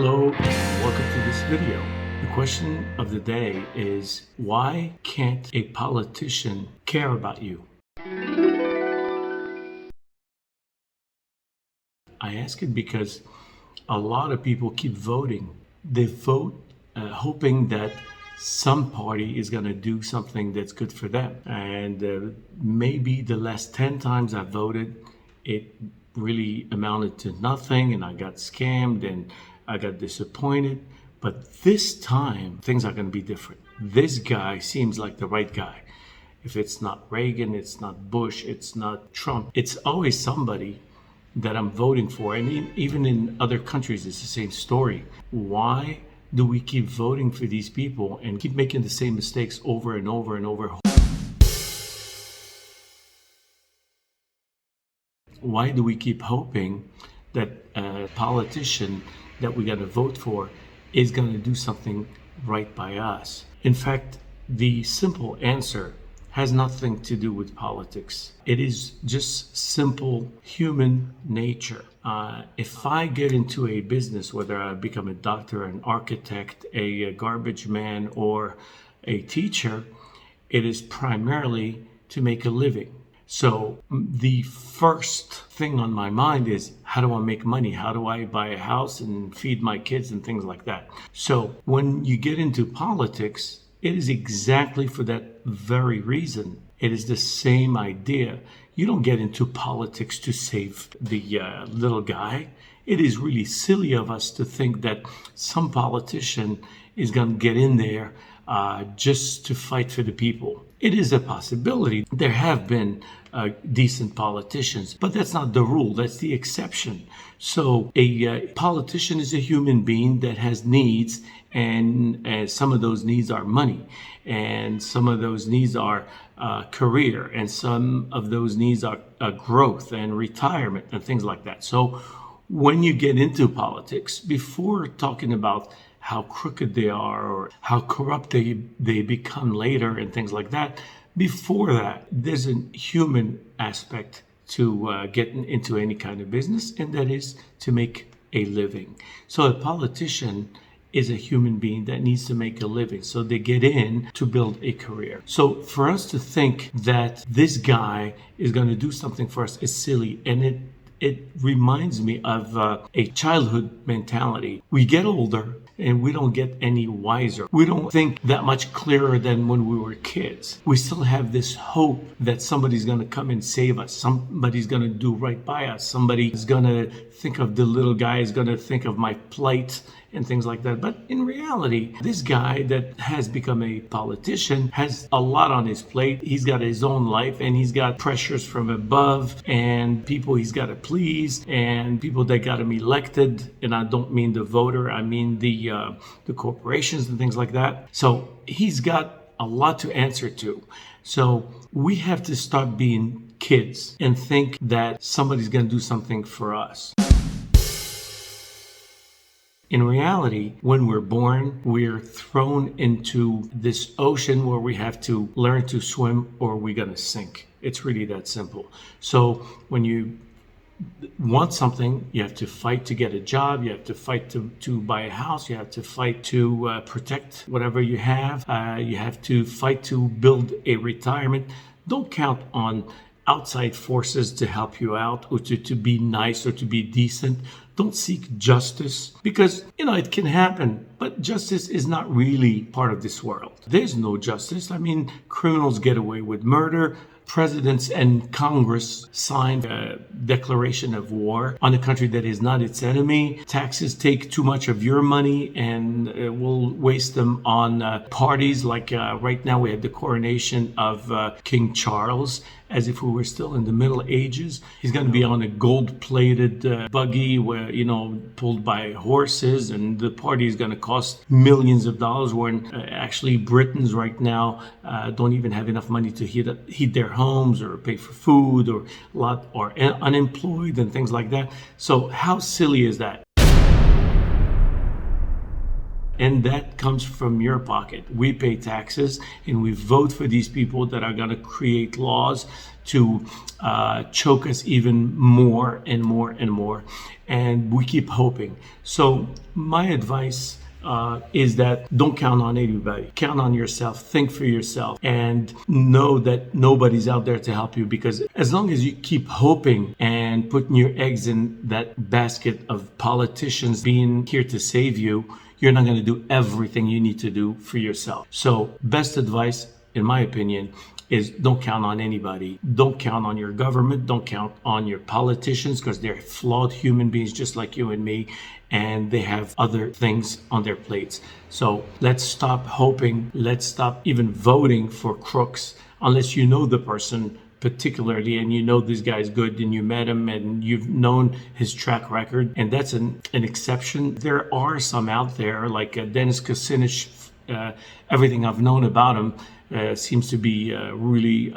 Hello and welcome to this video. The question of the day is, why can't a politician care about you? I ask it because a lot of people keep voting. They vote hoping that some party is going to do something that's good for them. And maybe the last 10 times I voted, it really amounted to nothing, and I got scammed and I got disappointed. But this time, things are going to be different. This guy seems like the right guy. If it's not Reagan, it's not Bush, it's not Trump. It's always somebody that I'm voting for. And even in other countries, it's the same story. Why do we keep voting for these people and keep making the same mistakes over and over and over? Why do we keep hoping that a politician that we're going to vote for is going to do something right by us? In fact, the simple answer has nothing to do with politics. It is just simple human nature. If I get into a business, whether I become a doctor, an architect, a garbage man, or a teacher, it is primarily to make a living. So the first thing on my mind is, how do I make money? How do I buy a house and feed my kids and things like that? So when you get into politics, it is exactly for that very reason. It is the same idea. You don't get into politics to save the little guy. It is really silly of us to think that some politician is going to get in there just to fight for the people. It is a possibility. There have been decent politicians, but that's not the rule. That's the exception. So a politician is a human being that has needs, and some of those needs are money, and some of those needs are career, and some of those needs are growth and retirement and things like that. So when you get into politics, before talking about how crooked they are or how corrupt they become later and things like that, before that, there's a human aspect to getting into any kind of business, and that is to make a living. So a politician is a human being that needs to make a living. So they get in to build a career. So for us to think that this guy is going to do something for us is silly, and it reminds me of a childhood mentality. We get older and we don't get any wiser. We don't think that much clearer than when we were kids. We still have this hope that somebody's going to come and save us. Somebody's going to do right by us. Somebody is going to think of the little guy, is going to think of my plight and things like that. But in reality, this guy that has become a politician has a lot on his plate. He's got his own life, and he's got pressures from above, and people he's got to please, and people that got him elected. And I don't mean the voter, I mean the corporations and things like that. So he's got a lot to answer to. So we have to stop being kids and think that somebody's going to do something for us. In reality, when we're born, we're thrown into this ocean where we have to learn to swim or we're going to sink. It's really that simple. So when you want something, you have to fight to get a job, you have to fight to buy a house, you have to fight to protect whatever you have to fight to build a retirement. Don't count on outside forces to help you out or to be nice or to be decent. Don't seek justice because, it can happen, but justice is not really part of this world. There's no justice. I mean, criminals get away with murder. Presidents and Congress signed a declaration of war on a country that is not its enemy. Taxes take too much of your money and will waste them on parties like right now we had the coronation of King Charles, as if we were still in the Middle Ages. He's going to be on a gold-plated buggy where, pulled by horses, and the party is going to cost millions of dollars, when actually Britons right now don't even have enough money to heat their homes or pay for food, or a lot are unemployed and things like that. So how silly is that? And that comes from your pocket. We pay taxes and we vote for these people that are going to create laws to choke us even more and more and more. And we keep hoping. So my advice is that don't count on anybody. Count on yourself. Think for yourself and know that nobody's out there to help you, because as long as you keep hoping and putting your eggs in that basket of politicians being here to save you, you're not going to do everything you need to do for yourself. So best advice, in my opinion, is don't count on anybody. Don't count on your government. Don't count on your politicians, because they're flawed human beings just like you and me, and they have other things on their plates. So let's stop hoping. Let's stop even voting for crooks unless you know the person particularly and you know this guy's good and you met him and you've known his track record, and that's an exception. There are some out there like Dennis Kucinich. Everything I've known about him seems to be really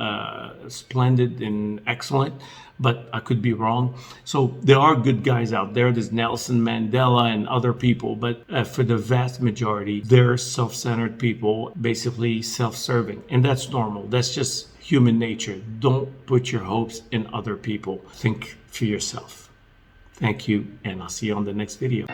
splendid and excellent, but I could be wrong. So there are good guys out there. There's Nelson Mandela and other people, but for the vast majority, they're self-centered people, basically self-serving, and that's normal. That's just human nature. Don't put your hopes in other people. Think for yourself. Thank you, and I'll see you on the next video.